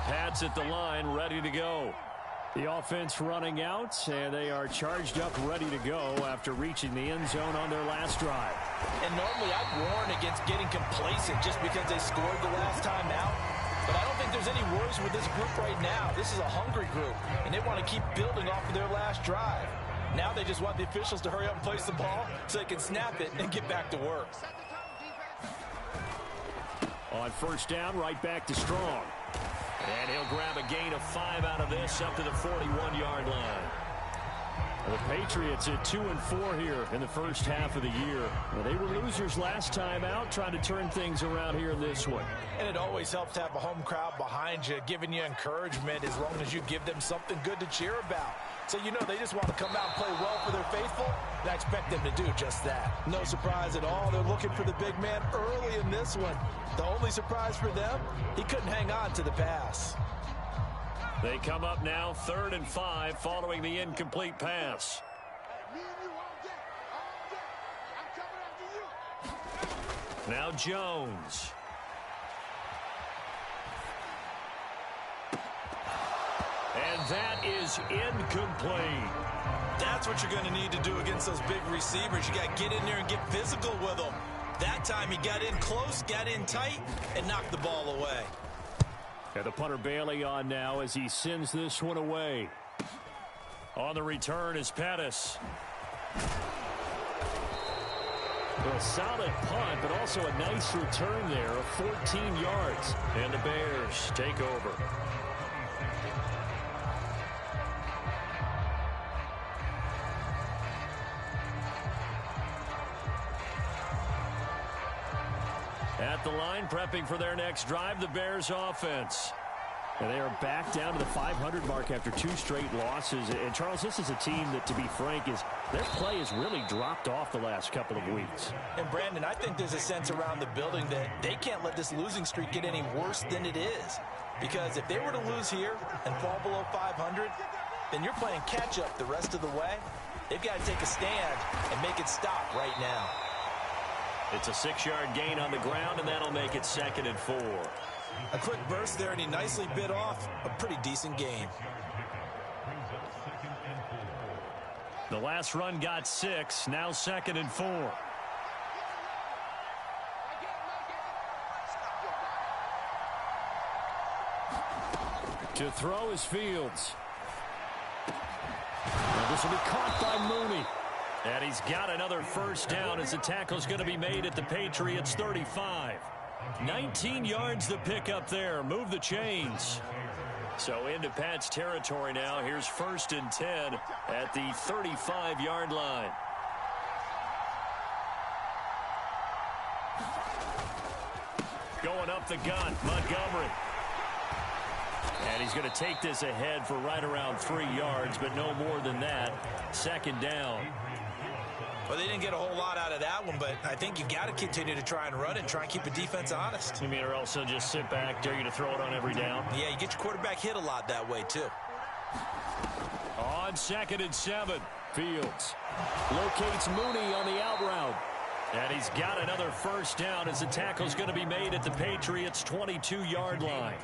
Pats at the line, ready to go. The offense running out, and they are charged up, ready to go after reaching the end zone on their last drive. And normally I'd warn against getting complacent just because they scored the last time out. But I don't think there's any worries with this group right now. This is a hungry group, and they want to keep building off of their last drive. Now they just want the officials to hurry up and place the ball so they can snap it and get back to work. On first down, right back to Strong. And he'll grab a gain of 5 out of this up to the 41-yard line. The Patriots at 2-4 here in the first half of the year. Well, they were losers last time out, trying to turn things around here in this one. And it always helps to have a home crowd behind you, giving you encouragement as long as you give them something good to cheer about. So you know they just want to come out and play well for their faithful, and I expect them to do just that. No surprise at all. They're looking for the big man early in this one. The only surprise for them, he couldn't hang on to the pass. They come up now 3rd and 5 following the incomplete pass. Now Jones. And that is incomplete. That's what you're going to need to do against those big receivers. You got to get in there and get physical with them. That time he got in close, got in tight, and knocked the ball away. And the punter Bailey on now as he sends this one away. On the return is Pettis. A solid punt, but also a nice return there of 14 yards. And the Bears take over. At the line, prepping for their next drive, the Bears offense. And they are back down to the 500 mark after 2 straight losses. And, Charles, this is a team that, to be frank, their play has really dropped off the last couple of weeks. And, Brandon, I think there's a sense around the building that they can't let this losing streak get any worse than it is. Because if they were to lose here and fall below 500, then you're playing catch-up the rest of the way. They've got to take a stand and make it stop right now. It's a 6-yard gain on the ground, and that'll make it 2nd and 4. A quick burst there, and he nicely bit off a pretty decent gain. The last run got 6, now 2nd and 4. To throw is Fields. Now this will be caught by Mooney. And he's got another first down as the tackle's going to be made at the Patriots 35. 19 yards to pick up there. Move the chains. So into Pat's territory now. Here's 1st and 10 at the 35-yard line. Going up the gun, Montgomery. And he's going to take this ahead for right around 3 yards, but no more than that. 2nd down. Well, they didn't get a whole lot out of that one, but I think you've got to continue to try and run and try and keep the defense honest. You mean, or else they'll just sit back, dare you to throw it on every down? Yeah, you get your quarterback hit a lot that way, too. On 2nd and 7, Fields locates Mooney on the out route. And he's got another first down as the tackle's going to be made at the Patriots' 22-yard line.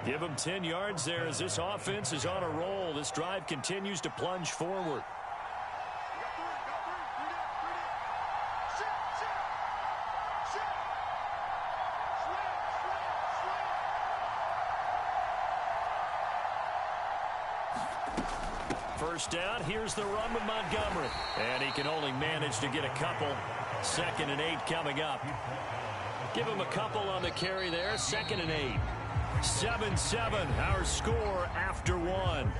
Give them 10 yards there as this offense is on a roll. This drive continues to plunge forward. First down, here's the run with Montgomery. And he can only manage to get a couple. 2nd and 8 coming up. Give him a couple on the carry there. 2nd and 8. 7-7, our score after 1.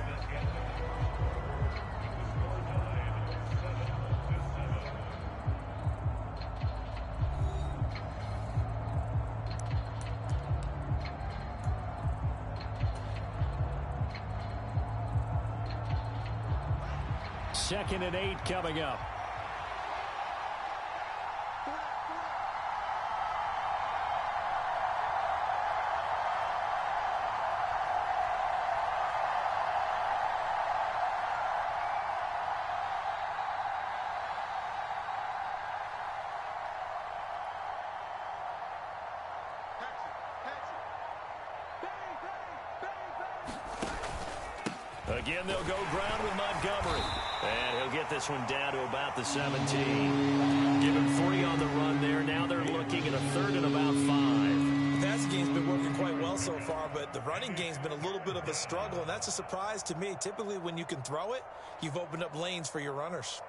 Second and 8 coming up. Again, they'll go ground with Montgomery. And he'll get this one down to about the 17. Give him 3 on the run there. Now they're looking at a 3rd and about 5. The passing game's been working quite well so far, but the running game's been a little bit of a struggle, and that's a surprise to me. Typically, when you can throw it, you've opened up lanes for your runners.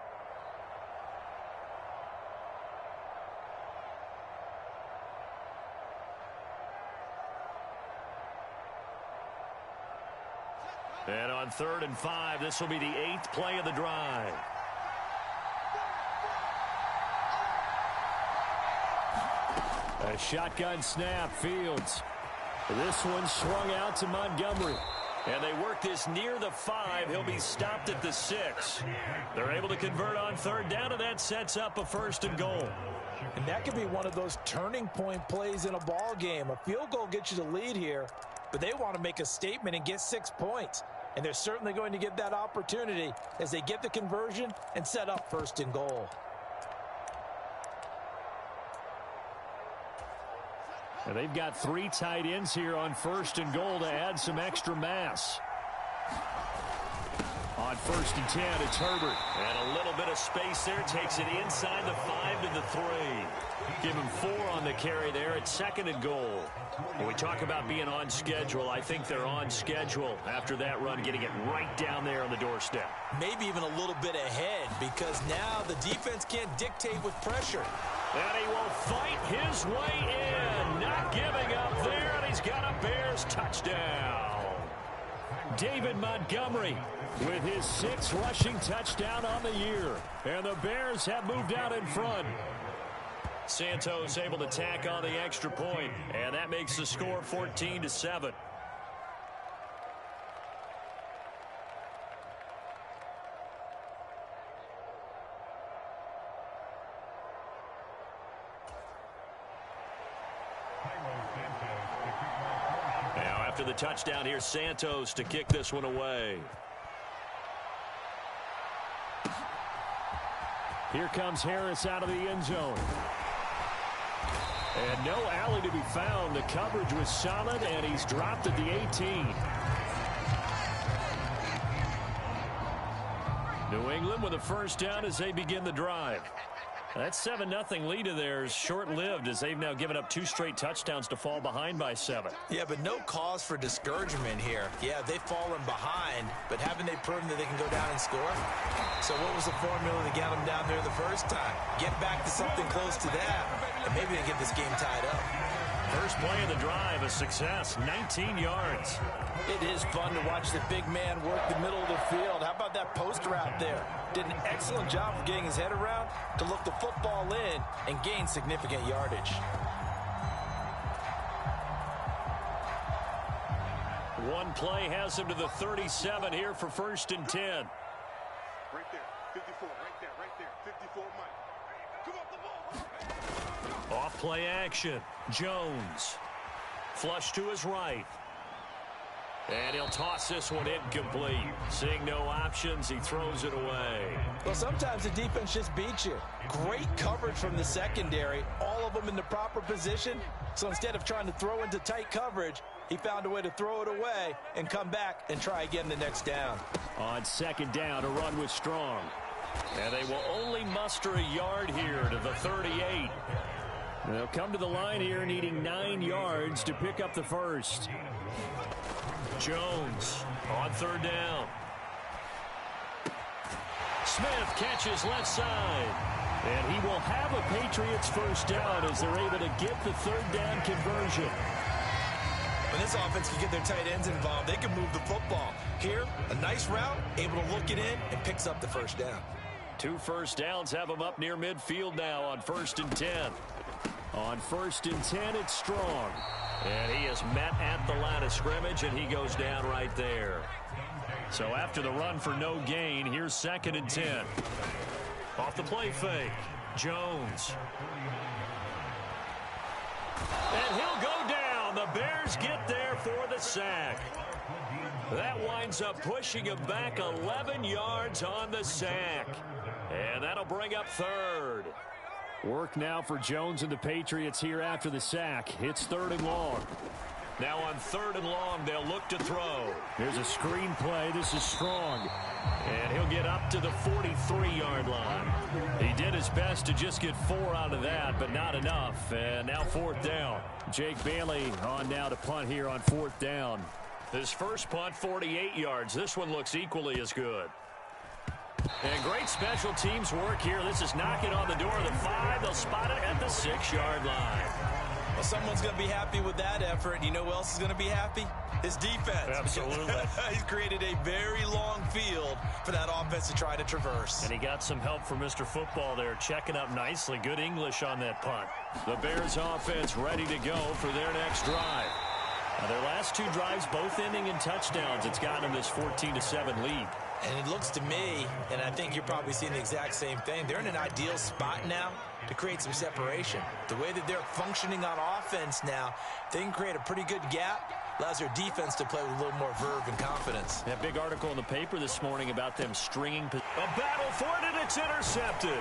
And on 3rd and 5, this will be the 8th play of the drive. A shotgun snap, Fields. This one swung out to Montgomery. And they work this near the 5. He'll be stopped at the 6. They're able to convert on 3rd down, and that sets up a 1st and goal. And that could be one of those turning point plays in a ball game. A field goal gets you the lead here, but they want to make a statement and get 6 points. And they're certainly going to get that opportunity as they get the conversion and set up 1st and goal. And they've got 3 tight ends here on 1st and goal to add some extra mass. On 1st and 10, it's Herbert. And a little bit of space there. Takes it inside the 5 to the 3. Give him 4 on the carry there at 2nd and goal. When we talk about being on schedule, I think they're on schedule after that run, getting it right down there on the doorstep. Maybe even a little bit ahead, because now the defense can't dictate with pressure. And he will fight his way in. Not giving up there, and he's got a Bears touchdown. David Montgomery with his 6th rushing touchdown on the year. And the Bears have moved out in front. Santos able to tack on the extra point, and that makes the score 14-7. Now after the touchdown, here's Santos to kick this one away. Here comes Harris out of the end zone. And no alley to be found. The coverage was solid, and he's dropped at the 18. New England with a 1st down as they begin the drive. That 7-0 lead of theirs short-lived as they've now given up 2 straight touchdowns to fall behind by 7. Yeah, but no cause for discouragement here. Yeah, they've fallen behind, but haven't they proven that they can go down and score? So what was the formula to get them down there the first time? Get back to something close to that, and maybe they get this game tied up. First play of the drive, a success, 19 yards. It is fun to watch the big man work the middle of the field. How about that post route there? Did an excellent job of getting his head around to look the football in and gain significant yardage. One play has him to the 37 here for 1st and 10. Right there, 54, right there, 54, Mike. Come off the ball. Off play action. Jones. Flush to his right. And he'll toss this one incomplete. Seeing no options, he throws it away. Well, sometimes the defense just beats you. Great coverage from the secondary. All of them in the proper position. So instead of trying to throw into tight coverage, he found a way to throw it away and come back and try again the next down. On 2nd down, a run was strong. And they will only muster a yard here to the 38. They'll come to the line here needing 9 yards to pick up the 1st. Jones on 3rd down. Smith catches left side. And he will have a Patriots 1st down as they're able to get the 3rd down conversion. When this offense can get their tight ends involved, they can move the football. Here, a nice route, able to look it in, and picks up the 1st down. 2 1st downs have him up near midfield now on 1st and 10. On 1st and 10, it's Strong. And he is met at the line of scrimmage, and he goes down right there. So after the run for no gain, here's 2nd and 10. Off the play fake, Jones. And he'll go down. The Bears get there for the sack. That winds up pushing him back 11 yards on the sack. And that'll bring up 3rd. Work now for Jones and the Patriots here after the sack. It's 3rd and long. Now on 3rd and long, they'll look to throw. Here's a screen play. This is Strong. And he'll get up to the 43-yard line. He did his best to just get 4 out of that, but not enough. And now 4th down. Jake Bailey on now to punt here on 4th down. His first punt, 48 yards. This one looks equally as good. And great special teams work here. This is knocking on the door of the 5. They'll spot it at the 6-yard line. Well, someone's going to be happy with that effort. You know who else is going to be happy? His defense. Absolutely. He's created a very long field for that offense to try to traverse. And he got some help from Mr. Football there, checking up nicely. Good English on that punt. The Bears offense ready to go for their next drive. Now, their last 2 drives both ending in touchdowns. It's gotten them this 14-7 lead. And it looks to me, and I think you're probably seeing the exact same thing, they're in an ideal spot now to create some separation. The way that they're functioning on offense now, they can create a pretty good gap. Allows their defense to play with a little more verve and confidence. That big article in the paper this morning about them stringing. A battle for it, and it's intercepted.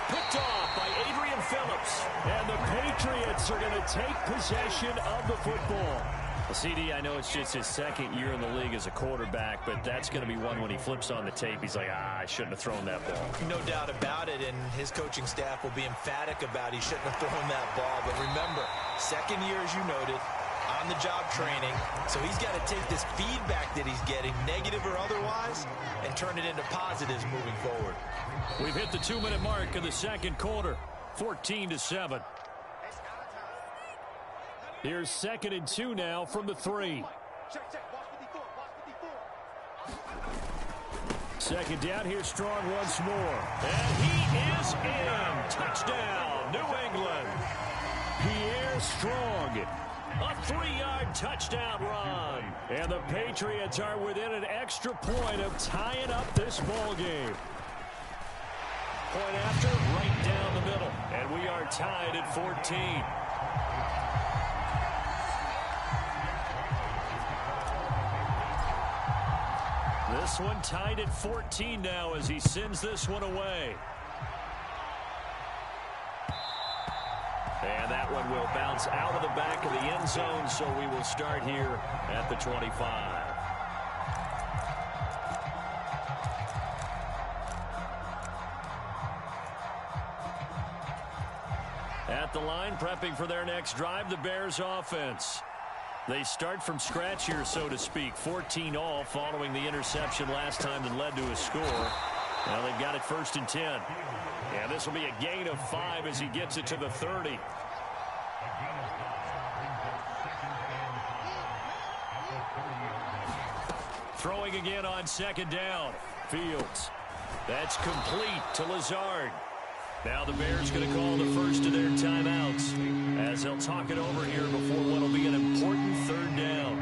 Picked off by Adrian Phillips. And the Patriots are going to take possession of the football. Well, CD, I know it's just his 2nd year in the league as a quarterback, but that's going to be one when he flips on the tape. He's like, I shouldn't have thrown that ball. No doubt about it, and his coaching staff will be emphatic about he shouldn't have thrown that ball. But remember, 2nd year, as you noted, on-the-job training. So he's got to take this feedback that he's getting, negative or otherwise, and turn it into positives moving forward. We've hit the 2-minute mark of the 2nd quarter, 14-7. Here's 2nd and 2 now from the 3. Second down, here's Strong once more. And he is in. Touchdown, New England. Pierre Strong. A 3-yard touchdown run. And the Patriots are within an extra point of tying up this ball game. Point after, right down the middle. And we are tied at 14. This one tied at 14 now as he sends this one away. And that one will bounce out of the back of the end zone, so we will start here at the 25. At the line, prepping for their next drive, the Bears offense. They start from scratch here, so to speak. 14 all following the interception last time that led to a score. Now they've got it 1st and 10. And this will be a gain of 5 as he gets it to the 30. Throwing again on 2nd down. Fields. That's complete to Lazard. Now the Bears going to call the first of their timeouts as they'll talk it over here before what will be an important 3rd down.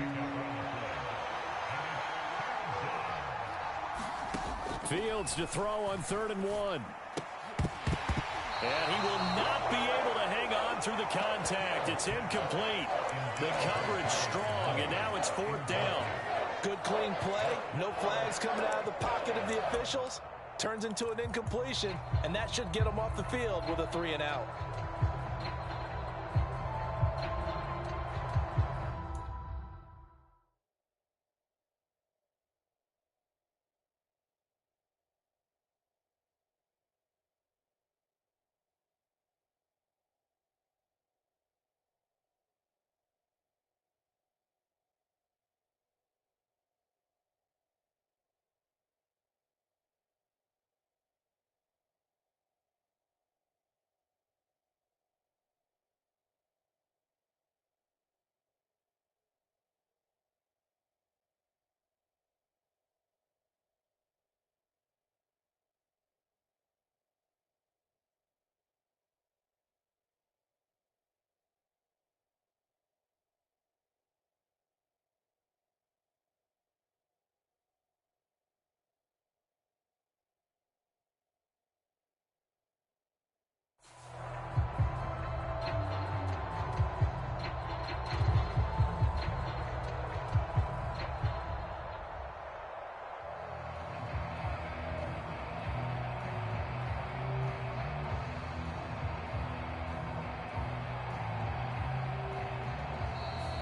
Fields to throw on 3rd and 1. And he will not be able to hang on through the contact. It's incomplete. The coverage strong, and now it's 4th down. Good clean play. No flags coming out of the pocket of the officials. Turns into an incompletion, and that should get them off the field with a 3 and out.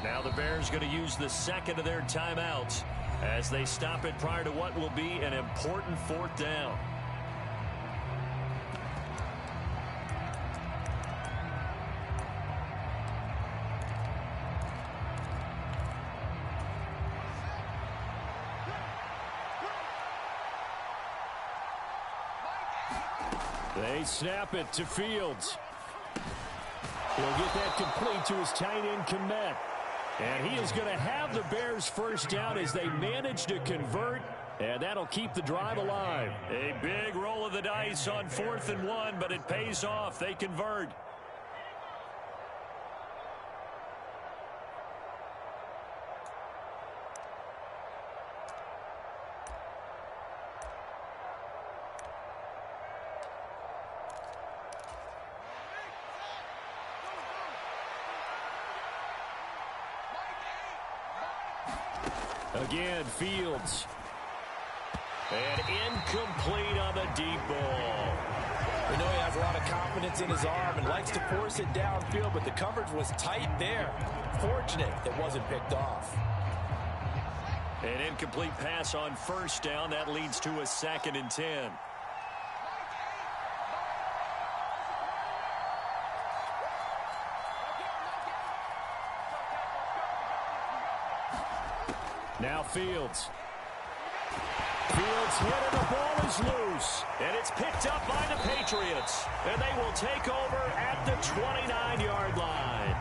Now the Bears going to use the second of their timeouts as they stop it prior to what will be an important fourth down. They snap it to Fields. He'll get that complete to his tight end, Kmet. And he is going to have the Bears first down as they manage to convert, and that'll keep the drive alive. A big roll of the dice on 4th and 1, but it pays off. They convert. Again, Fields. And incomplete on the deep ball. We know he has a lot of confidence in his arm and likes to force it downfield, but the coverage was tight there. Fortunate it wasn't picked off. An incomplete pass on first down. That leads to a 2nd and 10. Now Fields. Fields hit and the ball is loose. And it's picked up by the Patriots. And they will take over at the 29-yard line.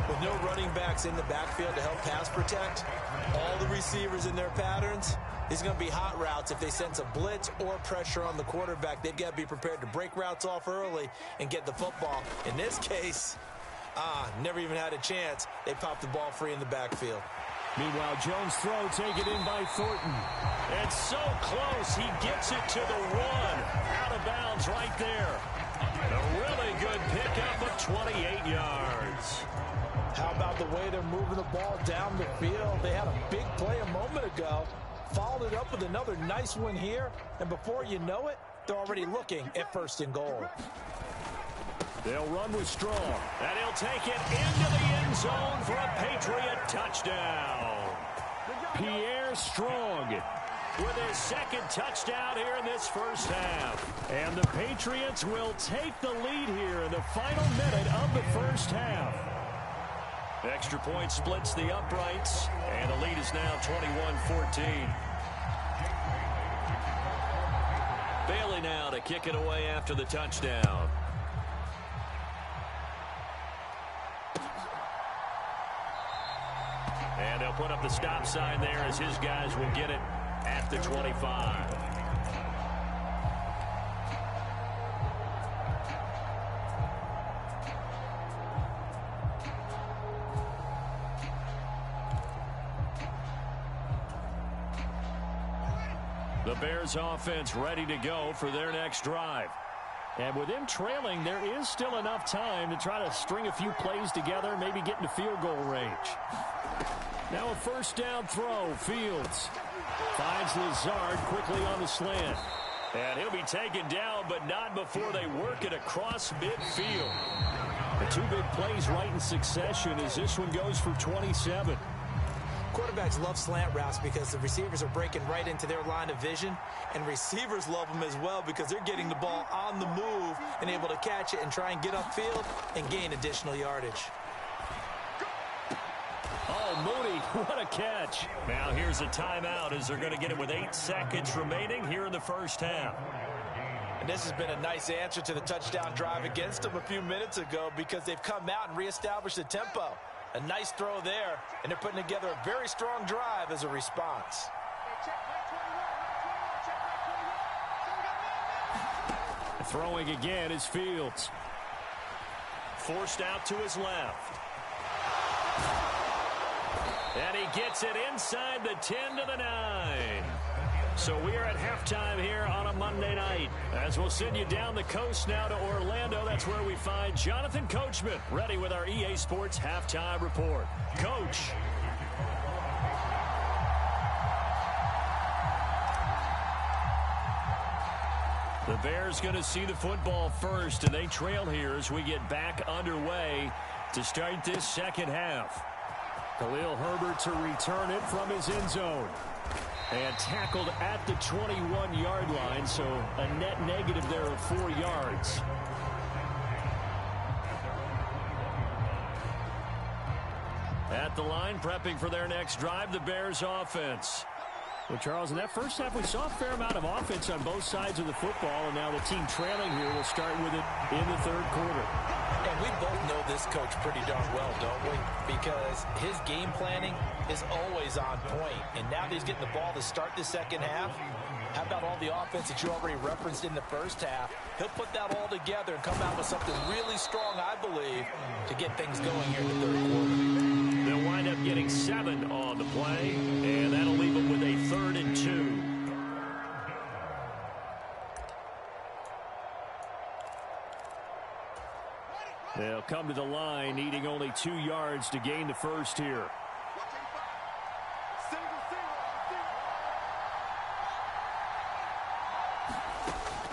With no running backs in the backfield to help pass protect, all the receivers in their patterns, these are going to be hot routes if they sense a blitz or pressure on the quarterback. They've got to be prepared to break routes off early and get the football. In this case, never even had a chance. They popped the ball free in the backfield. Meanwhile, Jones' throw taken in by Thornton. It's so close. He gets it to the 1. Out of bounds right there. A really good pickup of 28 yards. How about the way they're moving the ball down the field? They had a big play a moment ago. Followed it up with another nice one here. And before you know it, they're already looking at 1st and goal. They'll run with Strong. And he'll take it into the end zone for a Patriot touchdown. Pierre Strong with his 2nd touchdown here in this first half. And the Patriots will take the lead here in the final minute of the first half. Extra point splits the uprights. And the lead is now 21-14. Bailey now to kick it away after the touchdown. And they'll put up the stop sign there as his guys will get it at the 25. The Bears offense ready to go for their next drive. And with them trailing, there is still enough time to try to string a few plays together, maybe get into field goal range. Now a first down throw. Fields finds Lazard quickly on the slant. And he'll be taken down, but not before they work it across midfield. The 2 big plays right in succession as this one goes for 27. Quarterbacks love slant routes because the receivers are breaking right into their line of vision, and receivers love them as well because they're getting the ball on the move and able to catch it and try and get upfield and gain additional yardage. Oh, Mooney, what a catch. Now here's a timeout as they're going to get it with 8 seconds remaining here in the first half. And this has been a nice answer to the touchdown drive against them a few minutes ago because they've come out and reestablished the tempo. A nice throw there, and they're putting together a very strong drive as a response. Throwing again is Fields. Forced out to his left. And he gets it inside the 10 to the 9. So we are at halftime here on a Monday night. As we'll send you down the coast now to Orlando. That's where we find Jonathan Coachman ready with our EA Sports Halftime Report. Coach. The Bears going to see the football first, and they trail here as we get back underway to start this second half. Khalil Herbert to return it from his end zone. And tackled at the 21-yard line, so a net negative there of 4 yards. At the line, prepping for their next drive, the Bears offense. Well, Charles, in that first half, we saw a fair amount of offense on both sides of the football, and now the team trailing here will start with it in the third quarter. And we both know this coach pretty darn well, don't we? Because his game planning is always on point. And now that he's getting the ball to start the second half, how about all the offense that you already referenced in the first half? He'll put that all together and come out with something really strong, I believe, to get things going here in the third quarter. They'll wind up getting 7 on the play, and that'll leave them with a 3rd and 2. They'll come to the line, needing only 2 yards to gain the first here.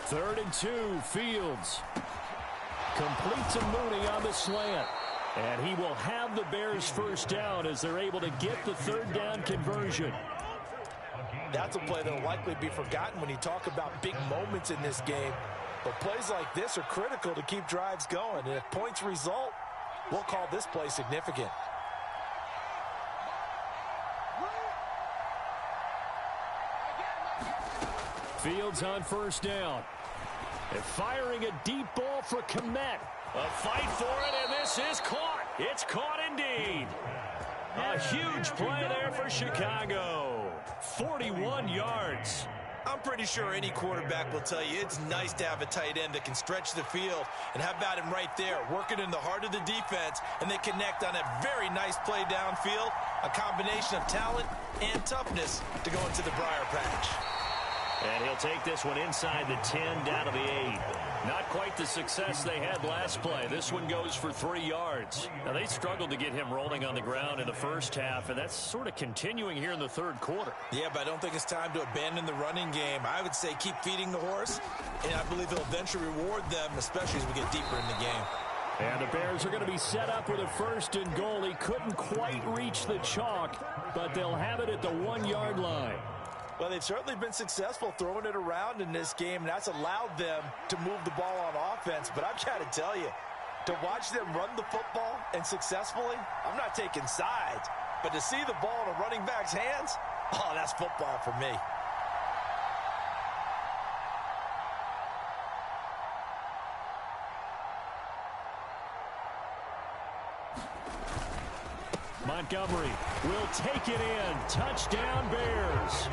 Third and 2, Fields. Complete to Mooney on the slant. And he will have the Bears first down as they're able to get the third down conversion. That's a play that will likely be forgotten when you talk about big moments in this game. But plays like this are critical to keep drives going. And if points result, we'll call this play significant. Fields on first down. And firing a deep ball for Kmet. A fight for it, and this is caught. It's caught indeed. A huge play there for Chicago. 41 yards. I'm pretty sure any quarterback will tell you it's nice to have a tight end that can stretch the field. And how about him right there, working in the heart of the defense, and they connect on a very nice play downfield. A combination of talent and toughness to go into the briar patch. And he'll take this one inside the 10, down to the 8. Not quite the success they had last play. This one goes for 3 yards. Now, they struggled to get him rolling on the ground in the first half, and that's sort of continuing here in the third quarter. Yeah, but I don't think it's time to abandon the running game. I would say keep feeding the horse, and I believe he'll eventually reward them, especially as we get deeper in the game. And the Bears are going to be set up with a 1st and goal. He couldn't quite reach the chalk, but they'll have it at the 1-yard line. Well, they've certainly been successful throwing it around in this game, and that's allowed them to move the ball on offense. But I've got to tell you, to watch them run the football and successfully, I'm not taking sides. But to see the ball in a running back's hands, oh, that's football for me. Montgomery will take it in. Touchdown, Bears.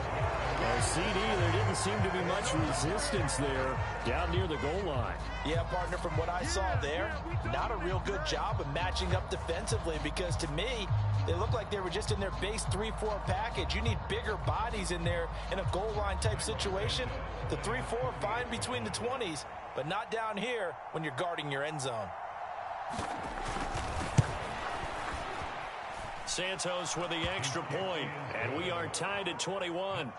Well, CD, there didn't seem to be much resistance there down near the goal line. Yeah, partner, from what I saw there, not a real good job of matching up defensively, because to me, they looked like they were just in their base 3-4 package. You need bigger bodies in there in a goal line type situation. The 3-4 fine between the 20s, but not down here when you're guarding your end zone. Santos with the extra point, and we are tied at 21.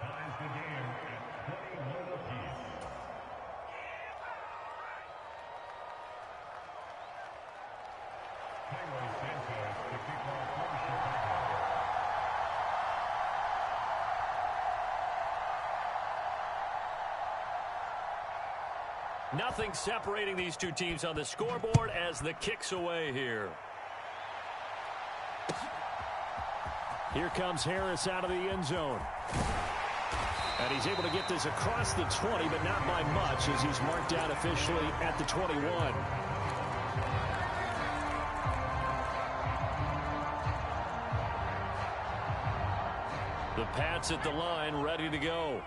Nothing separating these two teams on the scoreboard as the kick's away here. Here comes Harris out of the end zone. And he's able to get this across the 20, but not by much, as he's marked down officially at the 21. The Pats at the line, ready to go.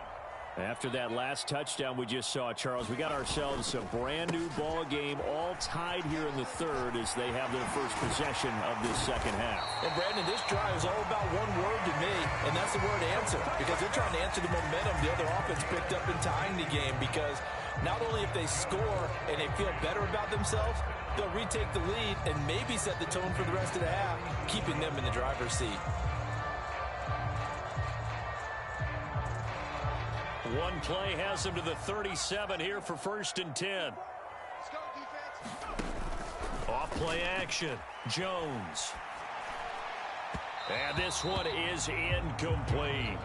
After that last touchdown we just saw, Charles, we got ourselves a brand new ball game, all tied here in the third as they have their first possession of this second half. And Brandon, this drive is all about one word to me, and that's the word answer, because they're trying to answer the momentum the other offense picked up in tying the game, because not only if they score and they feel better about themselves, they'll retake the lead and maybe set the tone for the rest of the half, keeping them in the driver's seat. One play has him to the 37 here for 1st and 10. Let's go, defense. Off play action. Jones. And this one is incomplete.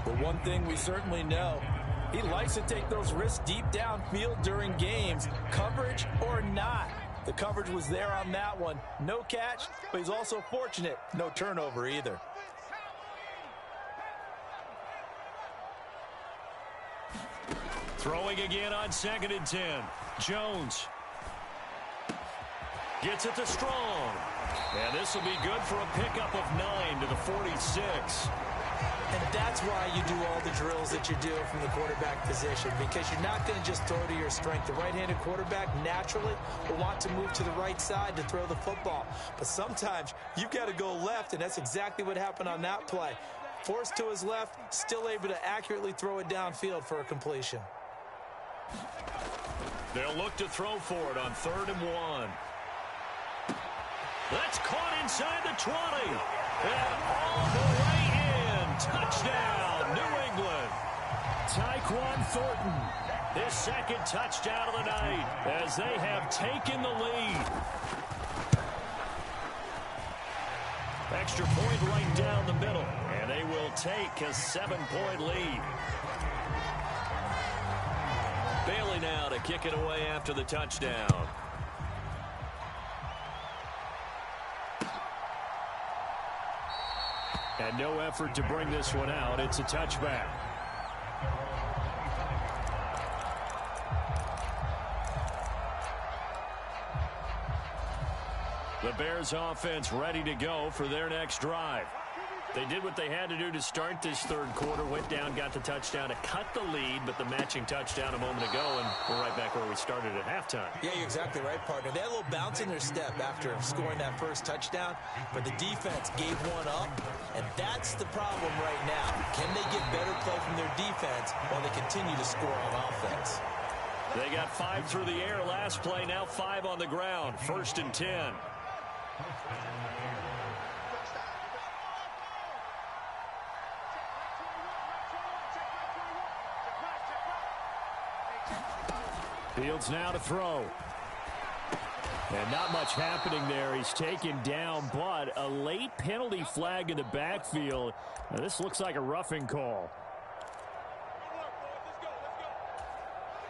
But one thing we certainly know, he likes to take those risks deep downfield during games, coverage or not. The coverage was there on that one. No catch, but he's also fortunate. No turnover either. Throwing again on 2nd and 10. Jones gets it to Strong. And this will be good for a pickup of 9 to the 46. And that's why you do all the drills that you do from the quarterback position, because you're not going to just throw to your strength. The right-handed quarterback naturally will want to move to the right side to throw the football. But sometimes you've got to go left, and that's exactly what happened on that play. Forced to his left, still able to accurately throw it downfield for a completion. They'll look to throw for it on 3rd and 1. That's caught inside the 20. And all the way in. Touchdown, New England. Tyquan Thornton, his 2nd touchdown of the night as they have taken the lead. Extra point right down the middle, and they will take a 7-point lead. Bailey now to kick it away after the touchdown. And no effort to bring this one out. It's a touchback. The Bears offense ready to go for their next drive. They did what they had to do to start this 3rd quarter. Went down, got the touchdown to cut the lead, but the matching touchdown a moment ago, and we're right back where we started at halftime. Yeah, you're exactly right, partner. They had a little bounce in their step after scoring that first touchdown, but the defense gave one up, and that's the problem right now. Can they get better play from their defense while they continue to score on offense? They got 5 through the air last play, now 5 on the ground. 1st and 10. Fields now to throw. And not much happening there. He's taken down, but a late penalty flag in the backfield. Now, this looks like a roughing call.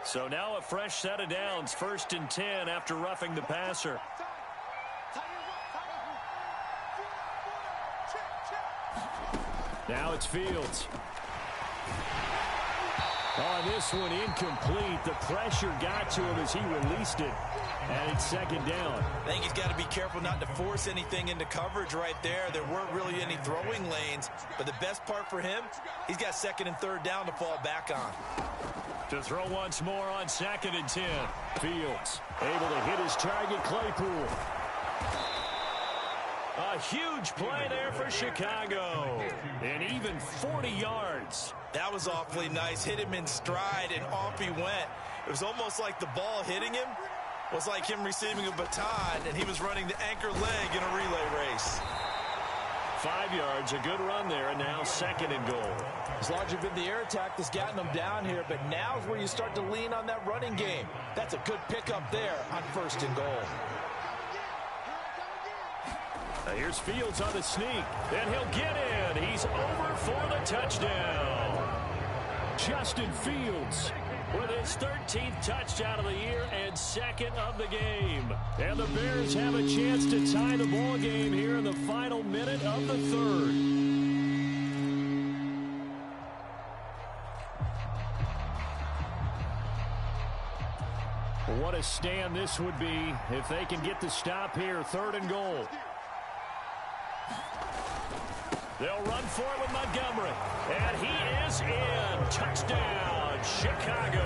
So now a fresh set of downs. 1st and 10 after roughing the passer. Now it's Fields. On this one, incomplete. The pressure got to him as he released it. And it's 2nd down. I think he's got to be careful not to force anything into coverage right there. There weren't really any throwing lanes. But the best part for him, he's got 2nd and 3rd down to fall back on. To throw once more on 2nd and 10. Fields able to hit his target, Claypool. A huge play there for Chicago. And even 40 yards. That was awfully nice. Hit him in stride, and off he went. It was almost like the ball hitting him was like him receiving a baton, and he was running the anchor leg in a relay race. 5 yards, a good run there, and now 2nd and goal. It's largely been the air attack that's gotten them down here, but now is where you start to lean on that running game. That's a good pickup there on 1st and goal. Now here's Fields on the sneak, and he'll get in. He's over for the touchdown. Justin Fields with his 13th touchdown of the year and 2nd of the game. And the Bears have a chance to tie the ball game here in the final minute of the 3rd. What a stand this would be if they can get the stop here. 3rd and goal. They'll run for it with Montgomery. And he is in. Touchdown, Chicago.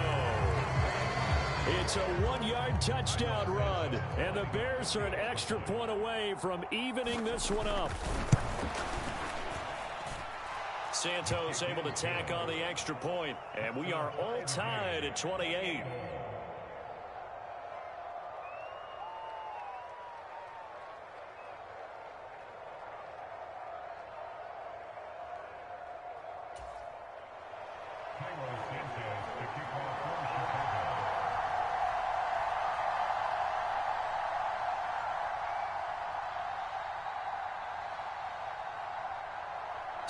It's a 1-yard touchdown run. And the Bears are an extra point away from evening this one up. Santos able to tack on the extra point. And we are all tied at 28.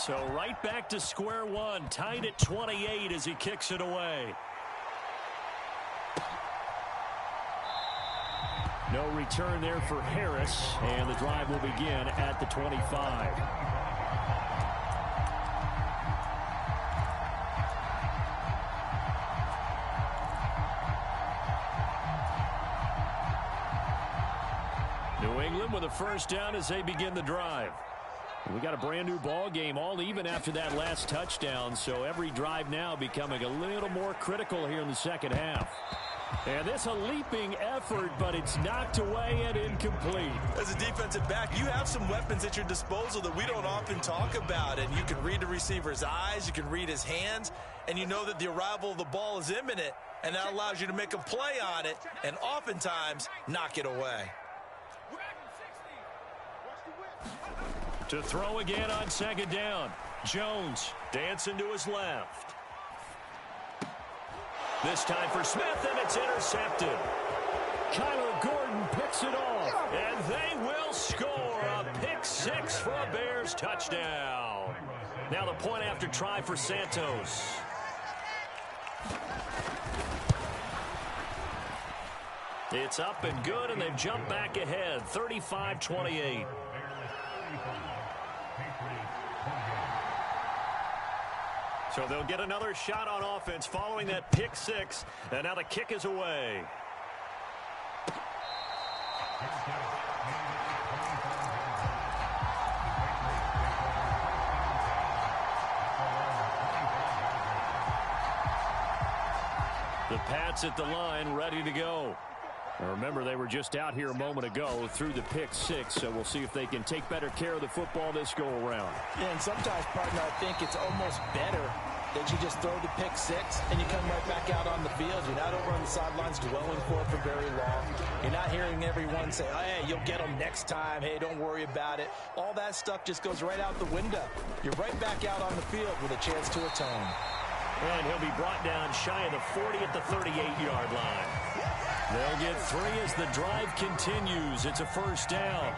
So right back to square one, tied at 28 as he kicks it away. No return there for Harris, and the drive will begin at the 25. New England with a first down as they begin the drive. We got a brand new ball game, all even after that last touchdown, so every drive now becoming a little more critical here in the second half. And this a leaping effort, but it's knocked away and incomplete. As a defensive back, you have some weapons at your disposal that we don't often talk about, and you can read the receiver's eyes, you can read his hands, and you know that the arrival of the ball is imminent, and that allows you to make a play on it and oftentimes knock it away. To throw again on second down. Jones dancing to his left. This time for Smith, and it's intercepted. Gordon picks it off, and they will score a pick six for a Bears touchdown. Now the point after try for Santos. It's up and good, and they've jumped back ahead, 35-28. So they'll get another shot on offense following that pick six, and now the kick is away. The Pats at the line, ready to go. Now remember, they were just out here a moment ago through the pick six, so we'll see if they can take better care of the football this go-around. Yeah, and sometimes, partner, I think it's almost better that you just throw the pick six and you come right back out on the field. You're not over on the sidelines dwelling for it for very long. You're not hearing everyone say, oh, hey, you'll get them next time. Hey, don't worry about it. All that stuff just goes right out the window. You're right back out on the field with a chance to atone. And he'll be brought down shy of the 40 at the 38-yard line. They'll get three as the drive continues. It's a first down.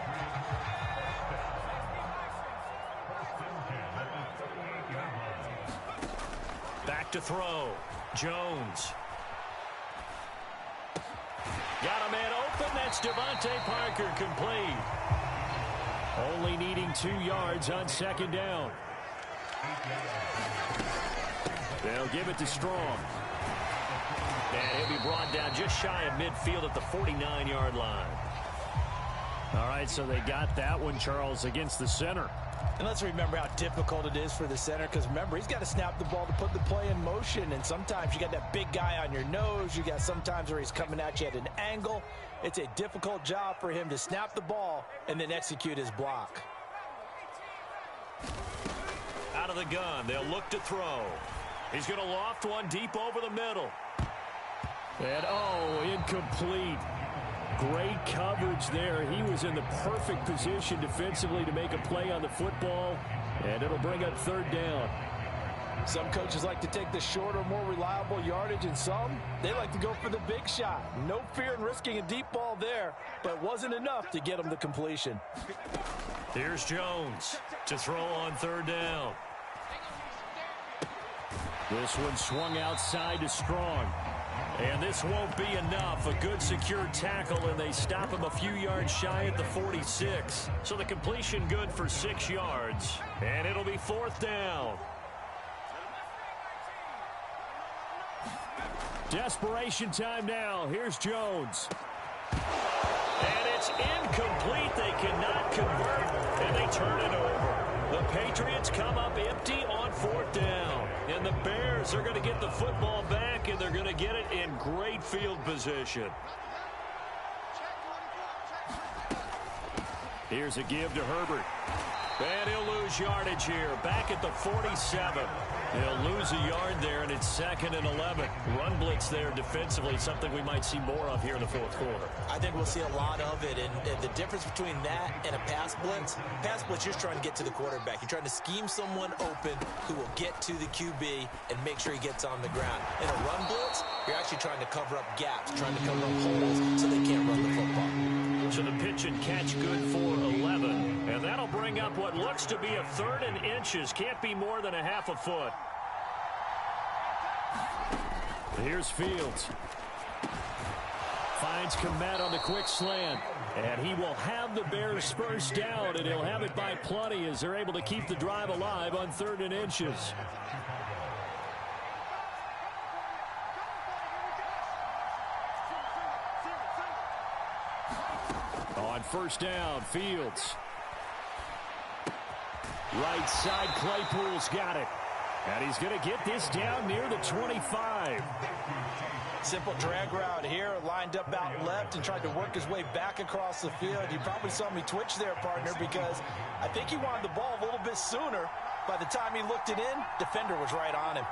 Back to throw. Jones. Got a man open. That's Devontae Parker, complete. Only needing 2 yards on second down. They'll give it to Strong. And he'll be brought down just shy of midfield at the 49-yard line. All right, so they got that one, Charles, against the center. And let's remember how difficult it is for the center, because remember, he's got to snap the ball to put the play in motion, and sometimes you got that big guy on your nose. You got sometimes where he's coming at you at an angle. It's a difficult job for him to snap the ball and then execute his block. Out of the gun, they'll look to throw. He's going to loft one deep over the middle. And, oh, incomplete. Great coverage there. He was in the perfect position defensively to make a play on the football, and it'll bring up third down. Some coaches like to take the shorter, more reliable yardage, and some, they like to go for the big shot. No fear in risking a deep ball there, but it wasn't enough to get him the completion. Here's Jones to throw on third down. This one swung outside to Strong. And this won't be enough. A good secure tackle, and they stop him a few yards shy at the 46. So the completion good for 6 yards. And it'll be fourth down. Desperation time now. Here's Jones. And it's incomplete. They cannot convert, and they turn it over. The Patriots come up empty on fourth down. And the Bears are going to get the football back, and they're going to get it in great field position. Here's a give to Herbert. And he'll lose yardage here. Back at the 47. He'll lose a yard there, and it's 2nd and 11. Run blitz there defensively, something we might see more of here in the fourth quarter. I think we'll see a lot of it, and the difference between that and a pass blitz, you're just trying to get to the quarterback. You're trying to scheme someone open who will get to the QB and make sure he gets on the ground. In a run blitz, you're actually trying to cover up gaps, trying to cover up holes so they can't run the football. So the pitch and catch good for 11. And that'll bring up what looks to be a 3rd and inches. Can't be more than a half a foot. Here's Fields. Finds Kmet on the quick slant. And he will have the Bears first down, and he'll have it by plenty as they're able to keep the drive alive on 3rd and inches. On first down, Fields. Right side, Claypool's got it. And he's going to get this down near the 25. Simple drag route here, lined up out left and tried to work his way back across the field. You probably saw me twitch there, partner, because I think he wanted the ball a little bit sooner. By the time he looked it in, defender was right on him.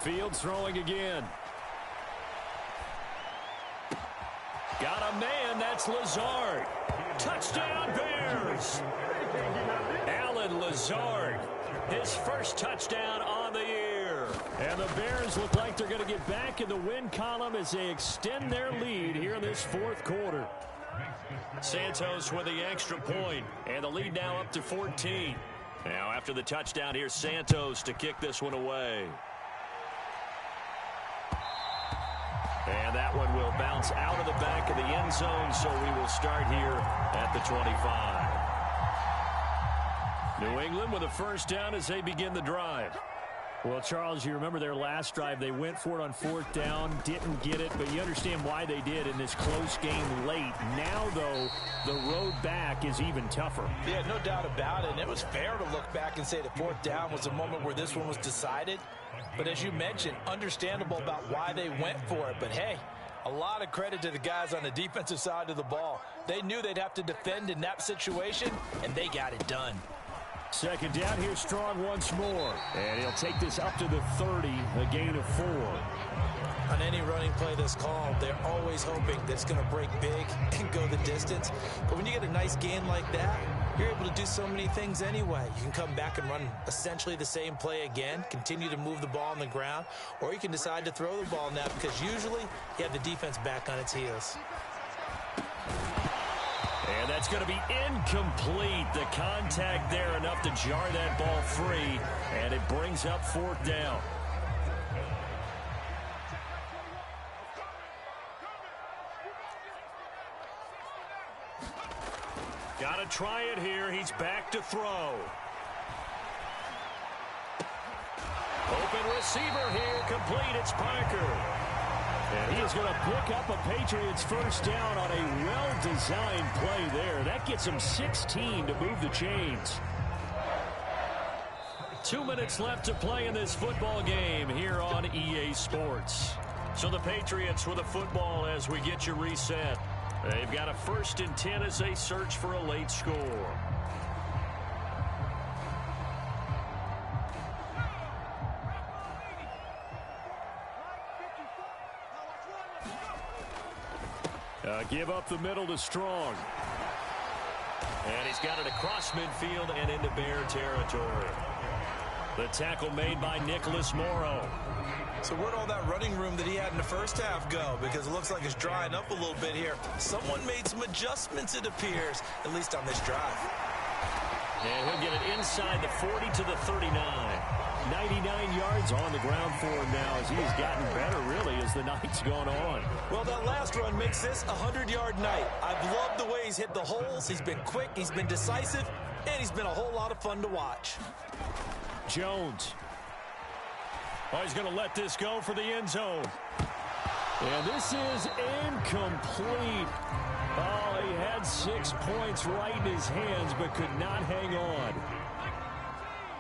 Fields throwing again. Got a man, that's Lazard. Touchdown, Bears! Alan Lazard, his first touchdown on the year. And the Bears look like they're going to get back in the win column as they extend their lead here in this 4th quarter. Santos with the extra point, and the lead now up to 14. Now after the touchdown, here's Santos to kick this one away. And that one will bounce out of the back of the end zone, so we will start here at the 25. New England with a first down as they begin the drive. Well, Charles, you remember their last drive. They went for it on 4th down, didn't get it, but you understand why they did in this close game late. Now, though, the road back is even tougher. Yeah, no doubt about it. And it was fair to look back and say the 4th down was a moment where this one was decided. But as you mentioned, understandable about why they went for it. But, hey, a lot of credit to the guys on the defensive side of the ball. They knew they'd have to defend in that situation, and they got it done. Second down, here's Strong once more. And he'll take this up to the 30, a gain of 4. On any running play that's called, they're always hoping that it's going to break big and go the distance. But when you get a nice gain like that, you're able to do so many things anyway. You can come back and run essentially the same play again, continue to move the ball on the ground, or you can decide to throw the ball now because usually you have the defense back on its heels. And that's going to be incomplete. The contact there enough to jar that ball free, and it brings up 4th down. Got to try it here. He's back to throw. Open receiver here. Complete. It's Parker. And he is going to pick up a Patriots first down on a well-designed play there. That gets him 16 to move the chains. 2 minutes left to play in this football game here on EA Sports. So the Patriots with a football as we get you reset. They've got a 1st and 10 as they search for a late score. Give up the middle to Strong. And he's got it across midfield and into Bear territory. The tackle made by Nicholas Morrow. So where'd all that running room that he had in the first half go? Because it looks like it's drying up a little bit here. Someone made some adjustments, it appears, at least on this drive. And he'll get it inside the 40 to the 39. 99 yards on the ground for him now as he has gotten better, really, as the night's gone on. Well, that last run makes this a 100-yard night. I've loved the way he's hit the holes. He's been quick, he's been decisive, and he's been a whole lot of fun to watch. Jones. Oh, he's going to let this go for the end zone. And this is incomplete. Oh, he had 6 points right in his hands, but could not hang on.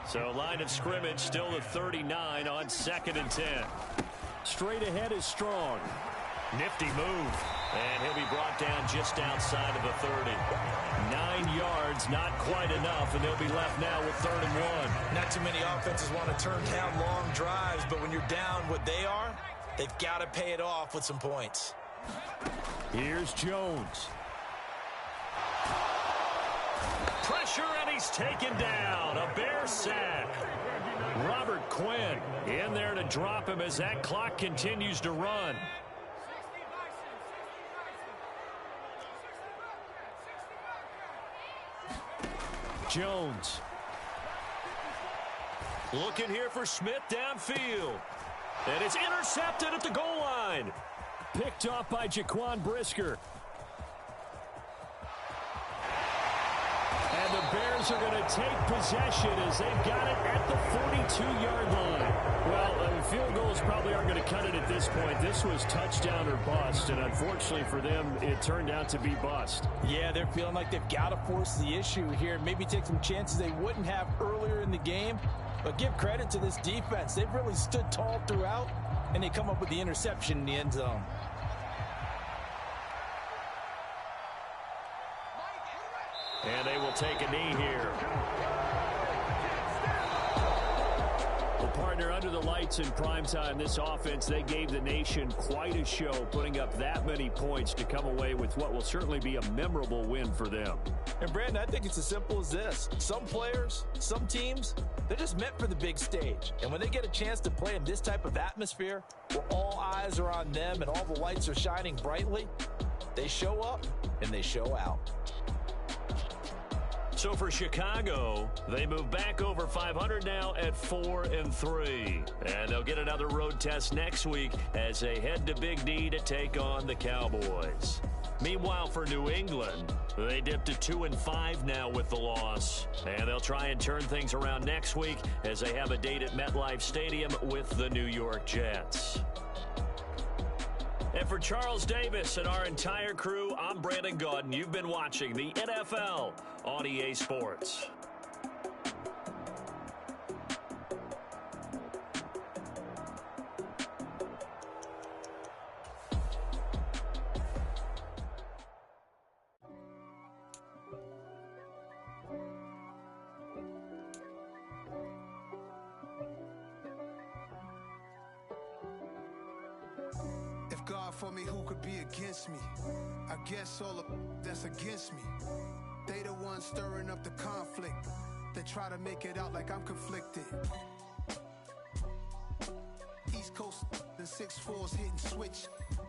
So line of scrimmage still the 39 on 2nd and 10. Straight ahead is Strong. Nifty move. And he'll be brought down just outside of the 30. 9 yards, not quite enough, and they'll be left now with 3rd and 1. Not too many offenses want to turn down long drives, but when you're down what they are, they've got to pay it off with some points. Here's Jones. Pressure, and he's taken down. A Bear sack. Robert Quinn in there to drop him as that clock continues to run. Jones. Looking here for Smith downfield. And it's intercepted at the goal line. Picked off by Jaquan Brisker. And the Bears are going to take possession as they've got it at the 42-yard line. Well, field goals probably aren't going to cut it at this point. This was touchdown or bust, and unfortunately for them, it turned out to be bust. Yeah, they're feeling like they've got to force the issue here. Maybe take some chances they wouldn't have earlier in the game. But give credit to this defense. They've really stood tall throughout, and they come up with the interception in the end zone. And they will take a knee here. Well, partner, under the lights in primetime, this offense, they gave the nation quite a show, putting up that many points to come away with what will certainly be a memorable win for them. And, Brandon, I think it's as simple as this. Some players, some teams, they're just meant for the big stage. And when they get a chance to play in this type of atmosphere, where all eyes are on them and all the lights are shining brightly, they show up and they show out. So for Chicago, they move back over 500 now at 4-3. And they'll get another road test next week as they head to Big D to take on the Cowboys. Meanwhile, for New England, they dipped to 2-5 now with the loss. And they'll try and turn things around next week as they have a date at MetLife Stadium with the New York Jets. And for Charles Davis and our entire crew, I'm Brandon Gotw. You've been watching the NFL on EA Sports. God for me, who could be against me? I guess all of that's against me. They the ones stirring up the conflict. They try to make it out like I'm conflicted. East Coast, the 6'4's hitting switch.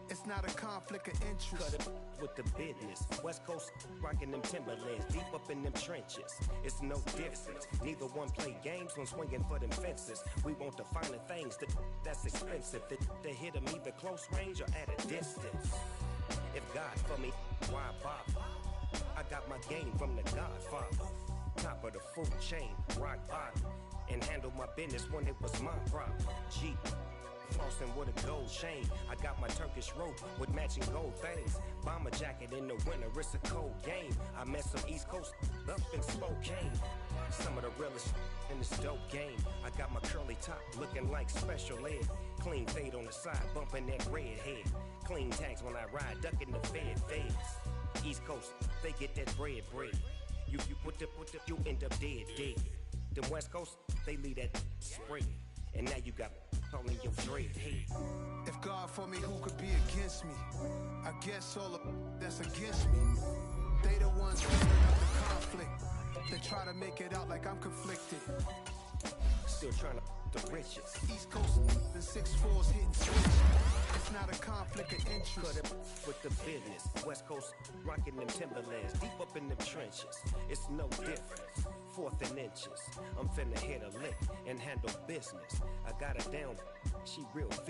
It's not a conflict of interest. Cut it with the business. West Coast rocking them Timberlands, deep up in them trenches. It's no difference. Neither one play games when swinging for them fences. We want the finer things that's expensive. That hit them either close range or at a distance. If God for me, why bother? I got my game from the Godfather. Top of the food chain, rock bottom. And handle my business when it was my problem. Jeep. Flossing with a gold chain. I got my Turkish rope with matching gold things. Bomber jacket in the winter, it's a cold game. I met some East Coast up in Spokane. Some of the realest in this dope game. I got my curly top looking like special ed. Clean fade on the side, bumping that red head. Clean tags when I ride, ducking the feds. East Coast, they get that bread. You you end up dead. Them West Coast, they leave that spread. And now you got all in your dread head. If God for me, who could be against me? I guess all of that's against me. They the ones stirring up the conflict. They try to make it out like I'm conflicted. Still trying to the riches. East Coast, the 6'4's hitting switch. It's not a conflict of interest. Cut it with the business. West Coast rocking them Timberlands, deep up in them trenches. It's no difference. 4th and inches. I'm finna hit a lick and handle business. I got her down. She real